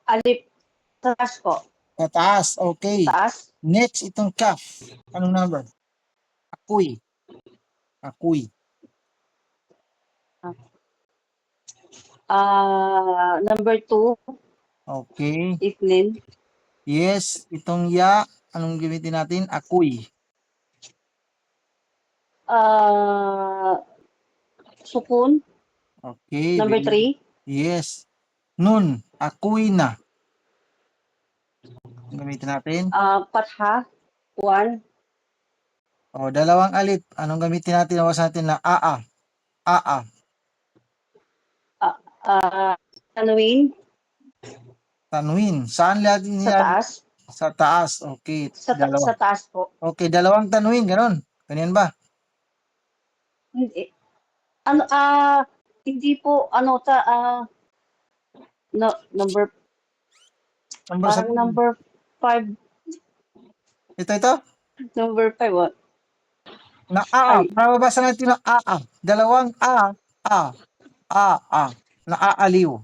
Alip, taas po. Kataas. Okay. Taas. Next, itong kaf. Anong number? Akoy. Akoy. Number 2. Okay. Evelyn. Yes, itong ya. Anong gamitin natin? Akoy. Sukun. Okay. Number 3. Yes. Nun. Akoy na. Ang gamitin natin? Patha. 1. O, dalawang alip. Anong gamitin natin? Awas natin na aa. Aa. Tanwin. Tanwin. Saan natin Sa taas. Sa taas. Okay. Sa taas po. Okay, dalawang tanwin. Ganon. Ganyan ba? Hindi. Hindi po, number, parang number 5. Ito? Number 5, what? Na Mababasa natin na dalawang naaaliw.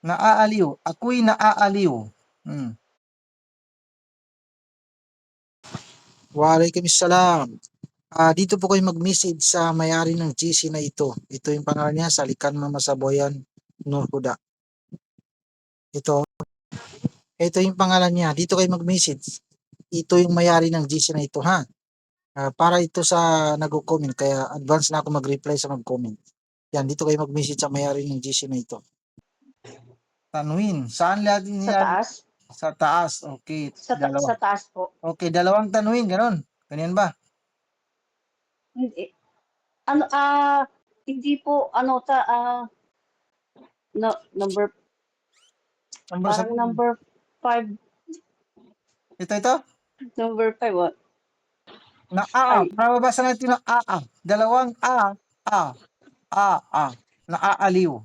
Naaaliw. Ako'y naaaliw. Waalaikumsalam. Dito po kayo mag-message sa may-ari ng GC na ito. Ito yung pangalan niya, Salikan Mamasaboyan Nur Huda. Ito yung pangalan niya. Dito kayo mag-message. Ito yung may-ari ng GC na ito, ha? Para ito sa nag-comment, kaya advance na ako mag-reply sa mag-comment. Yan, dito kayo mag-message sa may-ari ng GC na ito. Tanwin, saan natin Sa taas. Sa taas, okay. Sa taas po. Okay, dalawang tanwin, ganon. Ganyan ba? Hindi. Hindi po, number, parang number 5. Ito? Number 5, what? Mababasa natin ng dalawang naaaliw.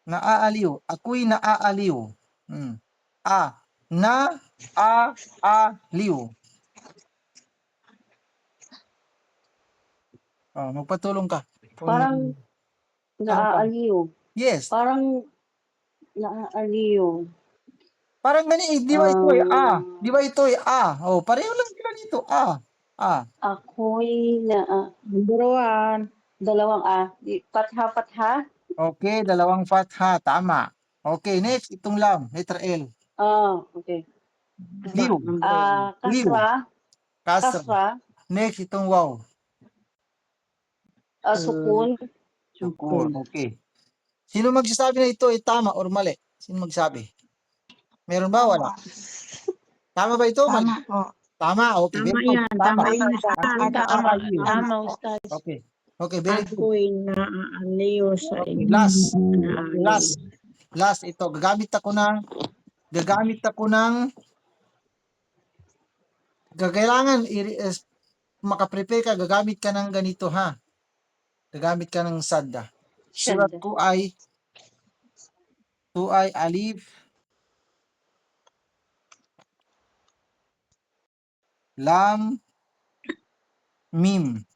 Naaaliw. Ako'y naaaliw. Naaaliw. Magpatulong ka. Parang naaaliw. Yes. Parang naaaliw. Parang ganyan, di ba ito ay Di ba ito ay pareho lang sila dito. Ako'y number 1. Dalawang Patha. Okay, dalawang fatha. Tama. Okay, next, itong lam. Letter L. Okay. Liw. Kasra. Next, itong waw. Sukun. Okay. Sino magsasabi na ito ay tama or mali? Sino magsabi? Meron ba? Wala. Tama ba ito? Tama po. Tama. Okay. Tama yan. Tama yan. Tama, Ustaz. Okay, very good. Ako'y naaaliw sa Okay, inyo. last ito. Gagamit ako ng kailangan makaprepare ka, gagamit ka ng ganito, ha? Gagamit ka ng sadda. Surat ko ay alif, lam, mim,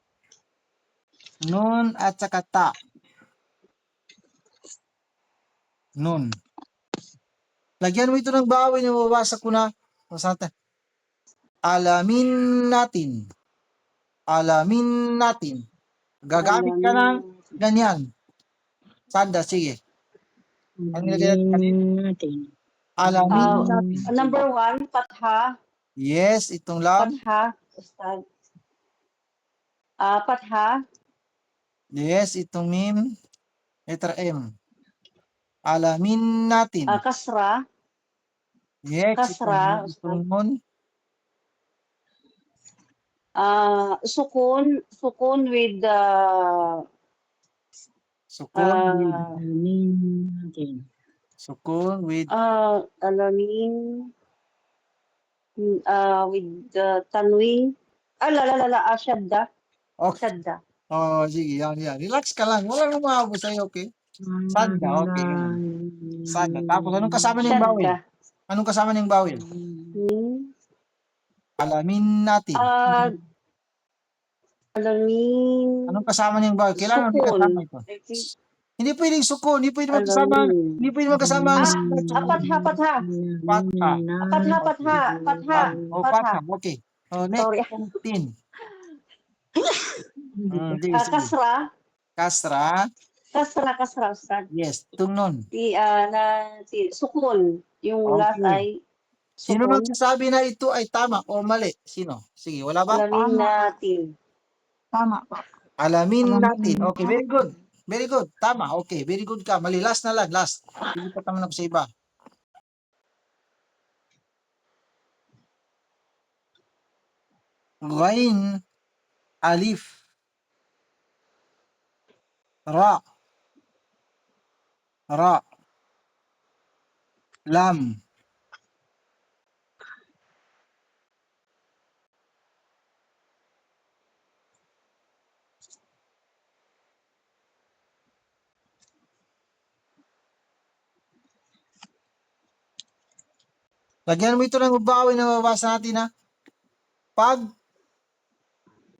nun at saka ta. Nun. Lagyan mo ito ng bawin na mababasa ko na. Alamin natin. Gagamit ka ng ganyan. Sanda, sige. Alamin natin. Alamin natin. Number 1, Patha. Yes, itong lam. Patha, Ustaz. Patha. Yes, itong mim. Letter M. Alamin natin. Kasra. Yes, Kasra, itong nun. Sukun with Alamin natin. Sukun with alamin with tanwin. Shadda. Okay. Shadda. Sige, yan. Relax ka lang. Walang umabot sa'yo, okay? Sanda, okay. Sanda. Tapos, anong kasama ng bawin? Anong kasama niyang vowel? Ning. Alamin natin. Alamin. Anong kasama niyang vowel? Kailangan may kasama ito. Hindi pwedeng sukun, hindi pwedeng magkasama, Alamin. hindi pwedeng magkasama ang Patha, patha. patha. Patha, patha. Patha. O Patha. patha, okay. O next, Sorry. tin. Sige, sige. Kasra. Kasra, Kasra, Ustad. yes, tungnon. Sukun. Yung last Okay. ay Sino sukun. magsasabi na ito ay tama o mali? Sino? Sige, wala ba? Alamin natin. Tama po. Alamin Alamin natin. Okay, very natin. good. Very good. Tama. Okay, very good ka. Mali. Last na lang. Last. Hindi pa naman ako sa iba. Ghain, alif, ra, lam, lagyan mo ito ng ubawi na mababasa natin ha. Pag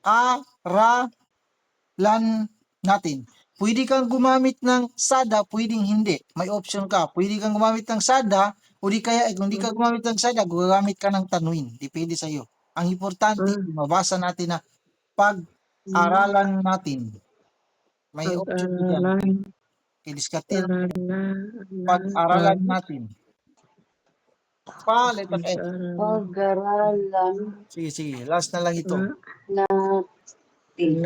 aralan natin. Pwede kang gumamit ng sada, pwedeng hindi. May option ka. Pwede kang gumamit ng sada, o di kaya kung di ka gumamit ng sada, gumagamit ka ng tanwin. Depende sa iyo. Ang importante, mabasa natin na pag-aralan natin. May option ka dyan. Pag-aralan. Diskarte lang. Pag-aralan natin. Letter F. Pag-aralan Sige, sige. Last na lang ito. natin.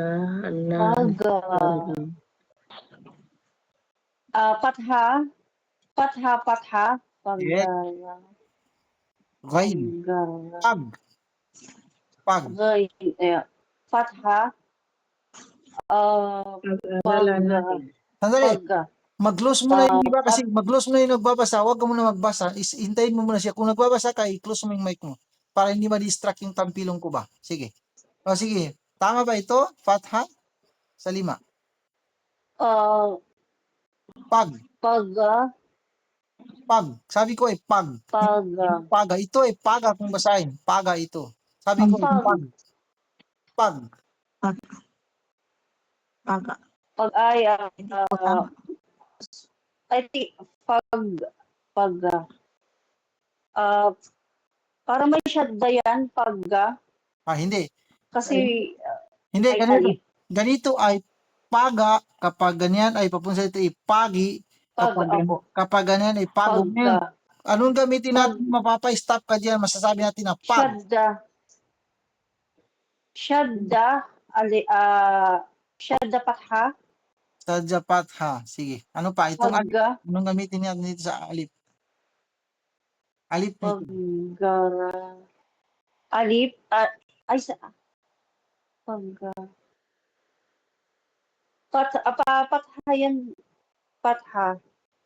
Patha. Patha. Yes. Ghain. Pag. Patha. Pag-aralan natin. Sandali. Mag-close mo na yun, di ba? Kasi mag-close mo na yung nagbabasa. Huwag ka muna magbasa. Hintayin mo muna siya. Kung nagbabasa ka, i-close mo yung mic mo. Para hindi ma-distract yung tampilong ko ba. Sige. O sige. Tama ba ito? Fatha? Sa 5. Pag. Pag. Sabi ko ay pag. Paga. Ito ay paga kung basahin. Paga ito. Sabi ko ay pag. Pag. Paga. Pag ay para may shadda yan pagga Hindi. kasi Hindi, ay ganito. alif. Ganito ay paga kapag ganyan ay papunta ito ay pagi kapag ganyan ay pago. Pagga. Anong gamitin natin? Mapapa-stop ka diyan, masasabi natin na pag. Shadda patha. Sadya patha. Sige. Ano pa? Itong alif. Pagga. Anong gamitin natin dito sa alif? Alif nito. Alif. Pagga. Patha yan. Patha.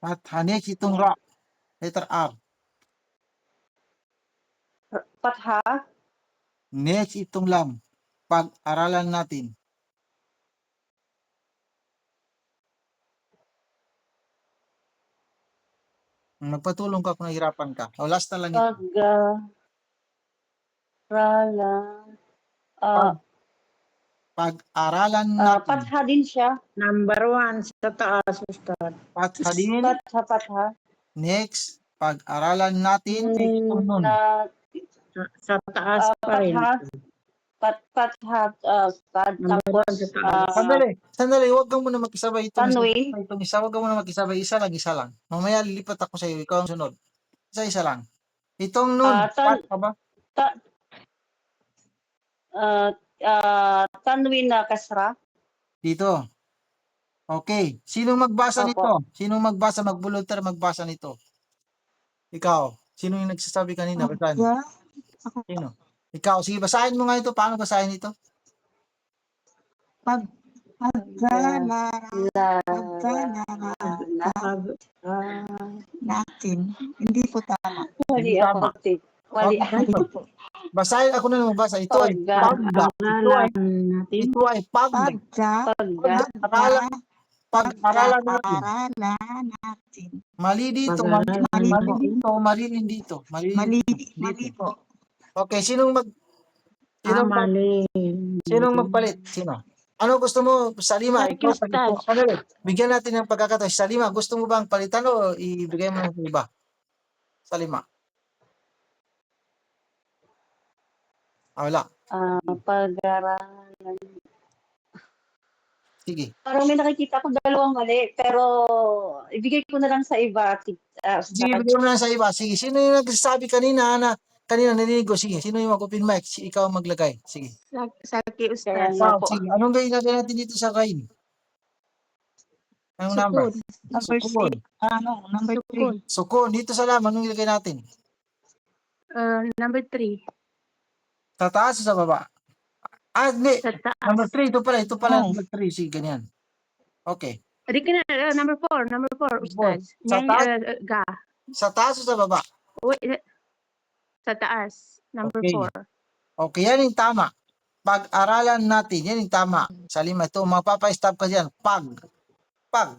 Patha. Next, itong ra. Letter R. Patha. Next, itong lam. Pag-aralan natin. Magpatulong ka kung nahirapan ka. O last na lang ito. Pag-aralan natin. Patha din siya. Number 1 sa taas, Ustad. Patha din. Patha. Next, pag-aralan natin. Itong nun. Sa taas pa rin. Patha. Number 1 sa taas. Sandali, huwag kang muna makisabay itong Tanwin. isa. Huwag kang muna makisabay. Isa lang. Mamaya lilipat ako sa iyo. Ikaw ang sunod. Isa lang. Itong nun. Pat ka ba? Tanwin na kasra. Dito. Okay. Sinong magbasa nito? Sinong magbuluntar magbasa nito? Ikaw. Sino yung nagsasabi kanina? Basahin. Sino? Ikaw. Sige, basahin mo nga ito. Paano basahin ito? Natin. Hindi po tama. Wali ako. Basahin ako na magbasa. Ito ay pagga. Ito ay pagga. Pag-aralan natin. Pag-aralan natin. Mali dito, Pag-aralan mali natin. dito, mali rin dito. Mali po. Okay, sinong Mali. magpalit? Sino? Ano gusto mo sa lima? Thank Ikaw, you, Ustad. sandali. Bigyan natin ng pagkakataon. Sa lima, gusto mo bang palitan o ibigay mo ng iba? Sa lima. Wala. Pag-aralan. Sige. Parang may nakikita ko dalawang mali, pero ibigay ko na lang sa iba. Sige, bigyan mo na sa iba. Sige, sino yung nagsasabi kanina na kanina narinig ko? Sige, sino yung mag-open mic? Ikaw ang maglagay. Sige. Saki, Kaya Ustad. nga po. Sige, anong gawin natin dito sa kain? Anong number? Number Sukun. 6. Number 3. Sukun. Dito sa laman, anong ilagay natin? Number 3. Sa taas o sa baba? Hindi. Sa taas. Number 3. Ito pala. Oh. Number 3. Sige, ganyan. Okay. Number 4, Ustad. Sa taas? Ga. Sa taas o sa baba? Wait, sa taas. Number Okay. 4. Okay, yan yung tama. Pag-aralan natin, yan yung tama. Sa lima, ito, mapapa-stop ka dyan. Pag. Pag.